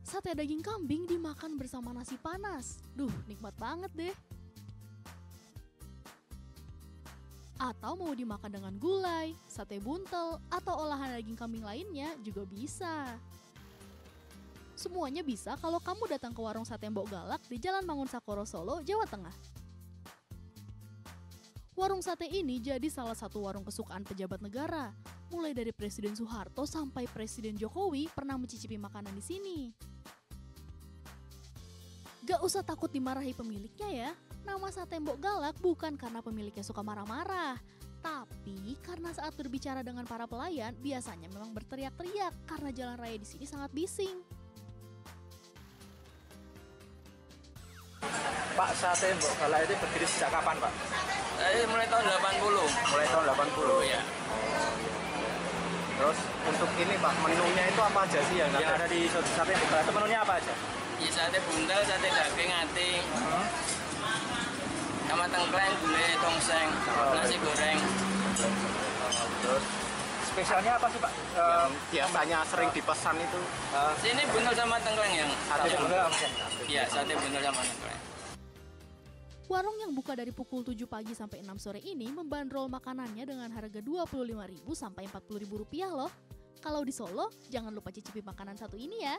Sate daging kambing dimakan bersama nasi panas. Duh, nikmat banget deh. Atau mau dimakan dengan gulai, sate buntel, atau olahan daging kambing lainnya juga bisa. Semuanya bisa kalau kamu datang ke warung sate Mbok Galak di Jalan Mangunsakoro, Solo, Jawa Tengah. Warung sate ini jadi salah satu warung kesukaan pejabat negara. Mulai dari Presiden Soeharto sampai Presiden Jokowi pernah mencicipi makanan di sini. Gak usah takut dimarahi pemiliknya ya. Nama sate Mbok Galak bukan karena pemiliknya suka marah-marah, tapi karena saat berbicara dengan para pelayan biasanya memang berteriak-teriak karena jalan raya di sini sangat bising. Pak, sate Mbok Galak itu berdiri sejak kapan, Pak? Mulai tahun 80. Mulai tahun 80 ya. Terus untuk ini Pak, menunya itu apa aja sih yang ada di sate Mbok Galak? Itu menunya apa aja? Ya, sate buntel, sate daging, ati, sama tengkleng, gulai, tongseng, nasi goreng. Terus spesialnya apa sih Pak? Yang biasanya sering dipesan itu? Sini buntel sama tengkleng yang Sate buntel. Iya, sate buntel sama tengkleng. Warung yang buka dari pukul 7 pagi sampai 6 sore ini membandrol makanannya dengan harga Rp25.000 sampai Rp40.000 loh. Kalau di Solo, jangan lupa cicipi makanan satu ini ya.